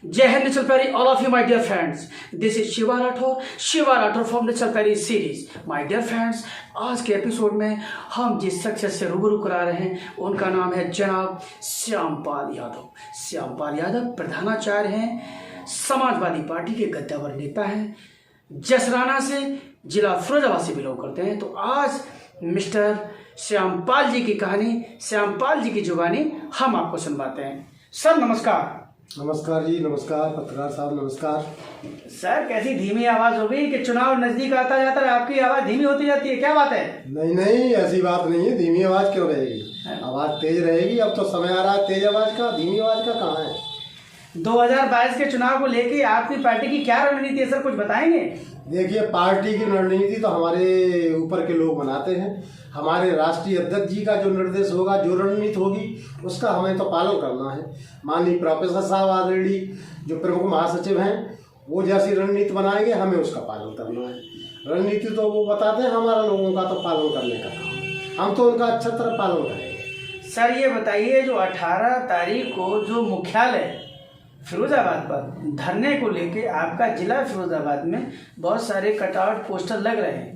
जय हिंद चलपैरी, all of you my dear friends. This is Shiva Rathore from the चलपैरी series. My dear friends, आज के एपिसोड में हम जिस शख्सियत से रूबरू करा रहे हैं उनका नाम है जनाब श्यामपाल यादव. श्यामपाल यादव प्रधानाचार्य हैं, समाजवादी पार्टी के गद्दावर नेता हैं, जसराना से जिला फिरोजाबाद से बिलोंग करते हैं. तो आज मिस्टर श्यामपाल जी की कहानी, श्यामपाल जी की जुबानी हम आपको सुनवाते हैं. सर नमस्कार. नमस्कार जी, नमस्कार पत्रकार साहब, नमस्कार. सर कैसी धीमी आवाज हो गई कि चुनाव नजदीक आता जाता है आपकी आवाज धीमी होती जाती है, क्या बात है? नहीं, ऐसी बात नहीं है. धीमी आवाज क्यों रहेगी? आवाज तेज रहेगी. अब तो समय आ रहा है तेज आवाज का, धीमी आवाज का कहाँ है? 2022 के चुनाव को लेके आपकी पार्टी की क्या रणनीति है सर, कुछ बताएंगे? देखिए, पार्टी की रणनीति तो हमारे ऊपर के लोग बनाते हैं. हमारे राष्ट्रीय अध्यक्ष जी का जो निर्देश होगा, जो रणनीति होगी, उसका हमें तो पालन करना है. माननीय प्रोफेसर साहब ऑलरेडी जो प्रमुख महासचिव हैं, वो जैसी रणनीति बनाएंगे हमें उसका पालन करना है. रणनीति तो वो बताते हैं, हमारा लोगों का तो पालन करने का काम है. हम तो उनका अच्छा तरह पालन करेंगे. सर ये बताइए, जो 18 तारीख को जो मुख्यालय फिरोजाबाद पर धरने को लेके आपका जिला फिरोजाबाद में बहुत सारे कटआउट पोस्टर लग रहे हैं,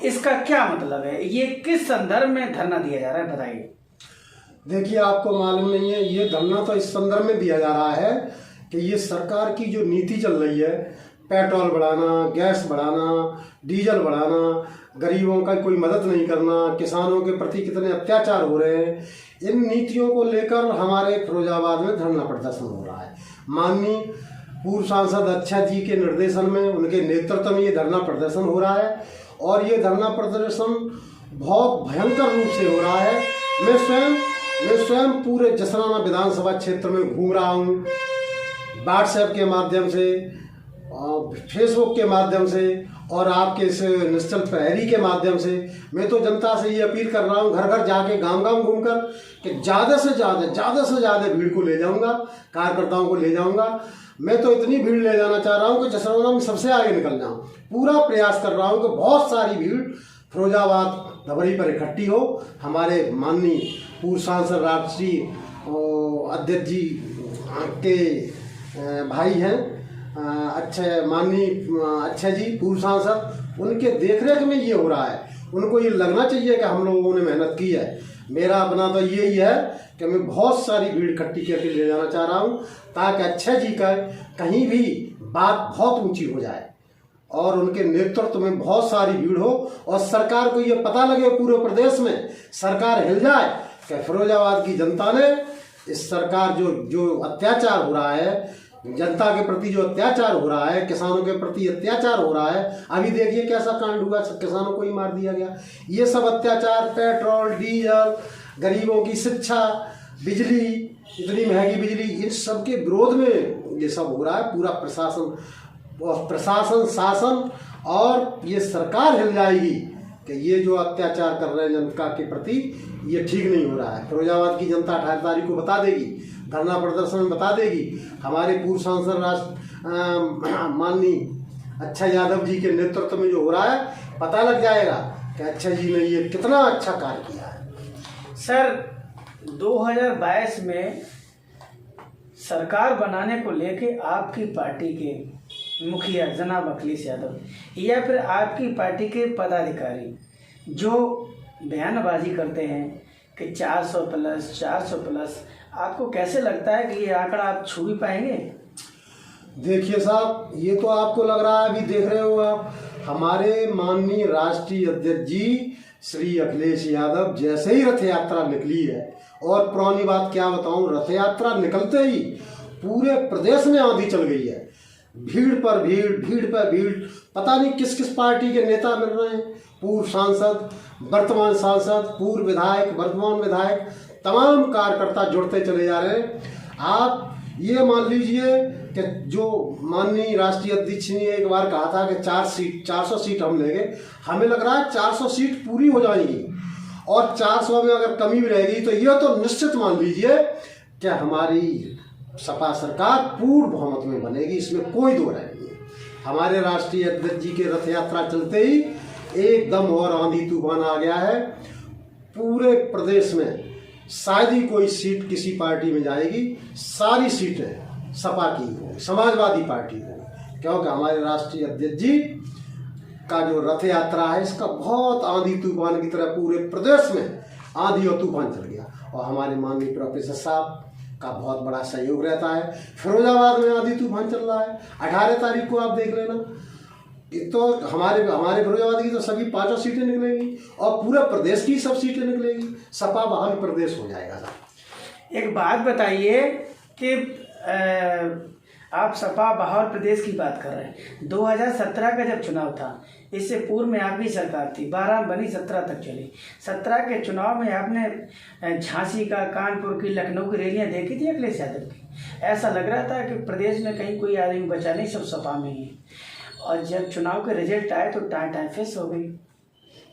इसका क्या मतलब है? ये किस संदर्भ में धरना दिया जा रहा है, बताइए. देखिए, आपको मालूम नहीं है, ये धरना तो इस संदर्भ में दिया जा रहा है कि ये सरकार की जो नीति चल रही है, पेट्रोल बढ़ाना, गैस बढ़ाना, डीजल बढ़ाना, गरीबों का कोई मदद नहीं करना, किसानों के प्रति कितने अत्याचार हो रहे हैं, इन नीतियों को लेकर हमारे फिरोजाबाद में धरना प्रदर्शन हो रहा है. माननीय पूर्व सांसद अच्छा जी के निर्देशन में, उनके नेतृत्व में ये धरना प्रदर्शन हो रहा है. और ये धरना प्रदर्शन बहुत भयंकर रूप से हो रहा है. मैं स्वयं पूरे जसराना विधानसभा क्षेत्र में घूम रहा हूँ. व्हाट्सएप के माध्यम से, फेसबुक के माध्यम से और आपके इस निश्चल प्रहरी के माध्यम से मैं तो जनता से ये अपील कर रहा हूँ, घर घर जाके, गांव गांव घूमकर, कि ज़्यादा से ज़्यादा भीड़ को ले जाऊँगा, कार्यकर्ताओं को ले जाऊँगा. मैं तो इतनी भीड़ ले जाना चाह रहा हूँ कि जसराना में सबसे आगे निकल जाऊँ. पूरा प्रयास कर रहा हूँ कि बहुत सारी भीड़ फिरोजाबाद धबरी पर इकट्ठी हो. हमारे माननीय पूर्व सांसद राष्ट्रीय अध्यक्ष जी के भाई हैं, अच्छे माननीय अच्छा जी पूर्व सांसद, उनके देखरेख में ये हो रहा है. उनको ये लगना चाहिए कि हम लोगों ने मेहनत की है. मेरा अपना तो यही है कि मैं बहुत सारी भीड़ इकट्ठी करके ले जाना चाह रहा हूँ, ताकि अच्छा जी का कहीं भी बात बहुत ऊंची हो जाए और उनके नेतृत्व में बहुत सारी भीड़ हो और सरकार को ये पता लगे, पूरे प्रदेश में सरकार हिल जाए कि फिरोजाबाद की जनता ने इस सरकार जो अत्याचार हो रहा है, जनता के प्रति जो अत्याचार हो रहा है, किसानों के प्रति अत्याचार हो रहा है. अभी देखिए कैसा कांड हुआ, किसानों को ही मार दिया गया. ये सब अत्याचार, पेट्रोल, डीजल, गरीबों की शिक्षा, बिजली, इतनी महंगी बिजली, इन सब के विरोध में ये सब हो रहा है. पूरा प्रशासन शासन और ये सरकार हिल जाएगी कि ये जो अत्याचार कर रहे हैं जनता के प्रति, ये ठीक नहीं हो रहा है. फिरोजाबाद की जनता 18 तारीख को बता देगी, धरना प्रदर्शन में बता देगी. हमारे पूर्व सांसद माननीय अच्छा यादव जी के नेतृत्व में जो हो रहा है, पता लग जाएगा कि अच्छा जी ने ये कितना अच्छा कार्य किया है. सर 2022 में सरकार बनाने को लेके आपकी पार्टी के मुखिया जनाब अखिलेश यादव या फिर आपकी पार्टी के पदाधिकारी जो बयानबाजी करते हैं कि 400 प्लस, आपको कैसे लगता है कि ये आंकड़ा आप छू भी पाएंगे? देखिए साहब, ये तो आपको लग रहा है, अभी देख रहे हो आप, हमारे माननीय राष्ट्रीय अध्यक्ष जी श्री अखिलेश यादव जैसे ही रथ यात्रा निकली है, और पुरानी बात क्या बताऊं, रथ यात्रा निकलते ही पूरे प्रदेश में आंधी चल गई है. भीड़ पर भीड़, पता नहीं किस किस पार्टी के नेता मिल रहे हैं, पूर्व सांसद, वर्तमान सांसद, पूर्व विधायक, वर्तमान विधायक, तमाम कार्यकर्ता जुड़ते चले जा रहे हैं. आप ये मान लीजिए कि जो माननीय राष्ट्रीय अध्यक्ष ने एक बार कहा था कि 400 सीट हम लेंगे, हमें लग रहा है 400 सीट पूरी हो जाएंगी, और 400 में अगर कमी भी रहेगी तो ये तो निश्चित मान लीजिए कि हमारी सपा सरकार पूर्ण बहुमत में बनेगी, इसमें कोई दो राय नहीं है। हमारे राष्ट्रीय अध्यक्ष जी के रथ यात्रा चलते ही एकदम और आंधी तूफान आ गया है। पूरे प्रदेश में शायद ही कोई सीट किसी पार्टी में जाएगी, सारी सीटें सपा की होंगी, समाजवादी पार्टी होंगी, क्योंकि हमारे राष्ट्रीय अध्यक्ष जी का जो रथ यात्रा है इसका बहुत आंधी तूफान की तरह पूरे प्रदेश में आंधी और तूफान चल गया। और हमारे माननीय प्रोफेसर साहब का बहुत बड़ा सहयोग रहता है। फिरोजाबाद में आंधी तूफान चल रहा है, 18 तारीख को आप देख लेना। तो हमारे फिरोजाबाद की तो सभी 5 सीटें निकलेंगी और पूरे प्रदेश की सब सीटें निकलेंगी। सपा बहाल प्रदेश हो जाएगा साहब। एक बात बताइए कि आप सपा बहाल प्रदेश की बात कर रहे हैं। 2017 का जब चुनाव था, इससे पूर्व में आपकी सरकार थी, 12 बनी, 17 तक चली। 17 के चुनाव में आपने झांसी का, कानपुर की, लखनऊ की रैलियां देखी थी अखिलेश यादव की। ऐसा लग रहा था कि प्रदेश में कहीं कोई आदमी बचा नहीं, सब सपा में ही है। और जब चुनाव के रिजल्ट आए तो टाइम फेस हो गई।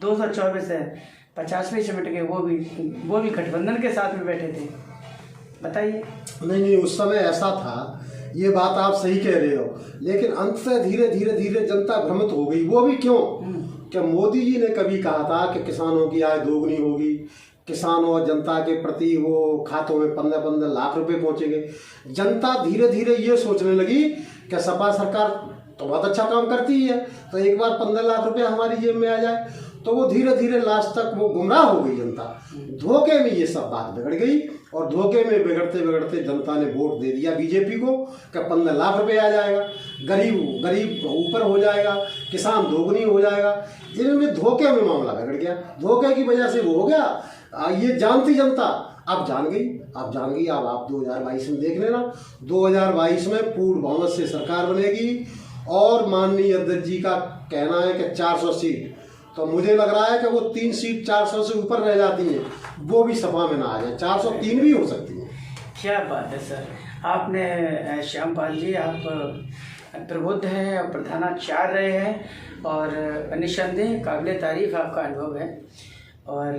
224 से 50वें सिमट गए, वो भी गठबंधन के साथ में बैठे थे। बताइए। नहीं, उस समय ऐसा था, ये बात आप सही कह रहे हो, लेकिन अंत से धीरे धीरे जनता भ्रमित हो गई। वो भी क्यों? क्या मोदी जी ने कभी कहा था कि किसानों की आय दोगुनी होगी, किसानों और जनता के प्रति वो खातों में 15-15 लाख रुपए पहुंचेंगे। जनता धीरे धीरे ये सोचने लगी कि सपा सरकार तो बहुत अच्छा काम करती है, तो एक बार 15 लाख रुपए हमारी जेब में आ जाए। तो वो धीरे धीरे लास्ट तक वो गुमराह हो गई जनता। धोखे में ये सब बात बिगड़ गई और धोखे में बिगड़ते जनता ने वोट दे दिया बीजेपी को कि 15 लाख रुपए आ जाएगा, गरीब ऊपर हो जाएगा, किसान दोगुनी हो जाएगा। इनमें धोखे में मामला बिगड़ गया, धोखे की वजह से वो हो गया। ये जानती जनता अब जान गई। अब आप 2022 में देख लेना, 2022 में पूर्ण बहुमत से सरकार बनेगी। और माननीय अध्यक्ष जी का कहना है कि 400 सीट, तो मुझे लग रहा है कि वो 3 सीट 400 से ऊपर रह जाती हैं, वो भी सपा में ना आ जाए, 403 भी हो सकती है। क्या बात है सर, आपने श्यामपाल जी, आप प्रबुद्ध हैं और प्रधानाचार्य रहे हैं और निस्संदेह काबिल तारीफ आपका अनुभव है। और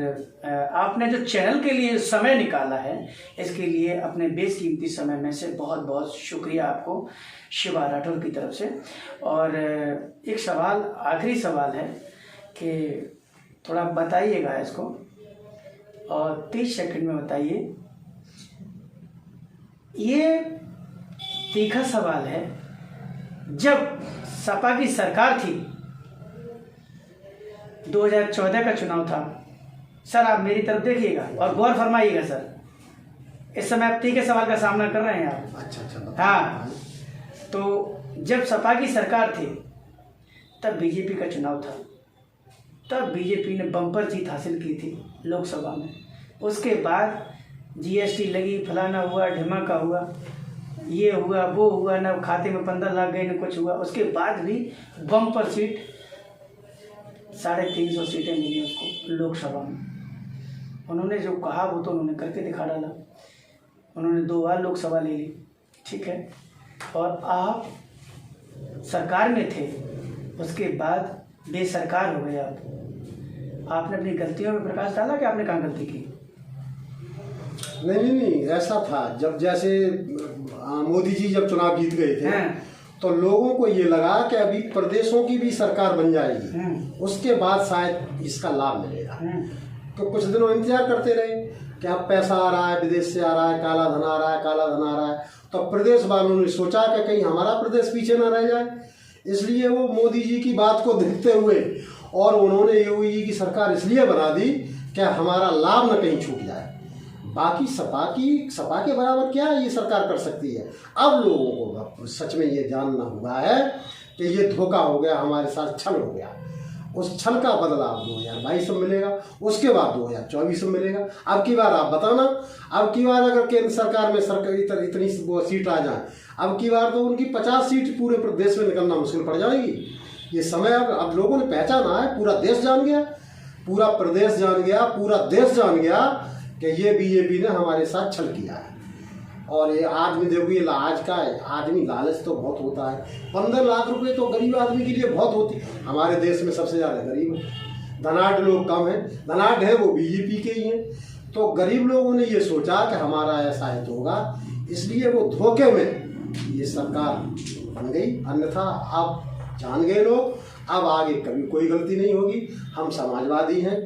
आपने जो चैनल के लिए समय निकाला है, इसके लिए अपने बेशकीमती समय में से बहुत बहुत शुक्रिया आपको शिवा राठौर की तरफ से। और एक सवाल, आखिरी सवाल है कि थोड़ा बताइएगा इसको, और 30 सेकंड में बताइए। ये तीखा सवाल है, जब सपा की सरकार थी, 2014 का चुनाव था सर, आप मेरी तरफ देखिएगा और गौर फरमाइएगा सर। इस समय आप तीखे सवाल का सामना कर रहे हैं आप। अच्छा। हाँ, तो जब सपा की सरकार थी तब बीजेपी का चुनाव था, तब बीजेपी ने बम्पर जीत हासिल की थी लोकसभा में। उसके बाद जीएसटी लगी, फलाना हुआ, ढिमाका हुआ, ये हुआ, वो हुआ, ना खाते में 15 लाख गए, ना कुछ हुआ। उसके बाद भी बम्पर सीट 350 सीटें मिली उसको लोकसभा में। उन्होंने जो कहा वो तो उन्होंने करके दिखा डाला। उन्होंने 2 बार लोकसभा ले ली, ठीक है। और आप सरकार में थे, उसके बाद बेसरकार हो गए आप। आपने अपनी गलतियों में प्रकाश डाला कि आपने कहाँ गलती की? नहीं, ऐसा था, जब जैसे मोदी जी जब चुनाव जीत गए थे, तो लोगों को ये लगा कि अभी प्रदेशों की भी सरकार बन जाएगी, उसके बाद शायद इसका लाभ मिलेगा। तो कुछ दिनों इंतजार करते रहे कि अब पैसा आ रहा है, विदेश से आ रहा है, काला धन आ रहा है। तो प्रदेश वालों ने सोचा कि कहीं हमारा प्रदेश पीछे ना रह जाए, इसलिए वो मोदी जी की बात को देखते हुए और उन्होंने योगी जी की सरकार इसलिए बना दी कि हमारा लाभ न कहीं छूट जाए। बाकी सपा के बराबर क्या ये सरकार कर सकती है। अब लोगों को सच में ये जानना हुआ है कि ये धोखा हो गया, हमारे साथ छल हो गया। उस छल का बदला 2022 में मिलेगा, उसके बाद 2024 में मिलेगा। अब की बार आप बताना, अब की बार अगर केंद्र सरकार में इतनी सीट आ जाए, अब की बार तो उनकी 50 सीट पूरे प्रदेश में निकलना मुश्किल पड़ जाएगी। ये समय अब लोगों ने पहचाना है, पूरा देश जान गया, पूरा प्रदेश जान गया, पूरा देश जान गया कि ये बीजेपी ने हमारे साथ छल किया है। और ये आदमी देखिए, आज का आदमी लालच तो बहुत होता है। 15 लाख रुपए तो गरीब आदमी के लिए बहुत होती है। हमारे देश में सबसे ज़्यादा गरीब है, धनाढ़ लोग कम हैं, धनाढ़ है वो बीजेपी के ही हैं। तो गरीब लोगों ने ये सोचा कि हमारा ऐसा हित होगा इसलिए वो धोखे में ये सरकार बन गई। अन्यथा आप जान गए लोग, अब आगे कभी कोई गलती नहीं होगी। हम समाजवादी हैं,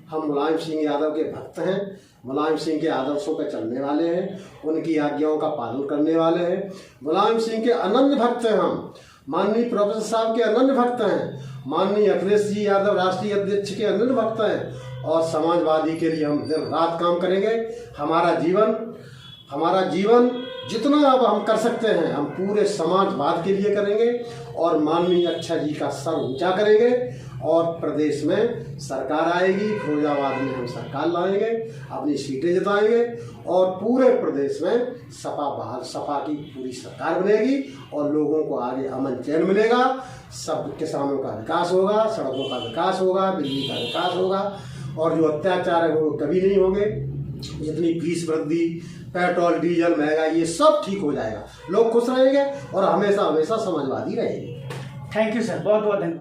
हम मुलायम सिंह यादव के भक्त हैं, मुलायम सिंह के आदर्शों पर चलने वाले हैं, उनकी आज्ञाओं का पालन करने वाले हैं। मुलायम सिंह के अनन्य भक्त हैं हम, माननीय प्रोफेसर साहब के अनन्य भक्त हैं, माननीय अखिलेश जी यादव राष्ट्रीय अध्यक्ष के अनन्य भक्त हैं। और समाजवादी के लिए हम दिन रात काम करेंगे। हमारा जीवन जितना अब हम कर सकते हैं हम पूरे समाजवाद के लिए करेंगे और माननीय अक्षय जी का सर ऊंचा करेंगे। और प्रदेश में सरकार आएगी, फिरोजाबाद में हम सरकार लाएंगे, अपनी सीटें जिताएंगे और पूरे प्रदेश में सपा की पूरी सरकार बनेगी और लोगों को आगे अमन चैन मिलेगा। सब किसानों का विकास होगा, सड़कों का विकास होगा, बिजली का विकास होगा और जो अत्याचार है वो कभी नहीं होंगे। जितनी फीस वृद्धि, पेट्रोल डीजल महंगाई, ये सब ठीक हो जाएगा, लोग खुश रहेंगे और हमेशा हमेशा समाजवादी रहेंगे। थैंक यू सर, बहुत बहुत धन्यवाद।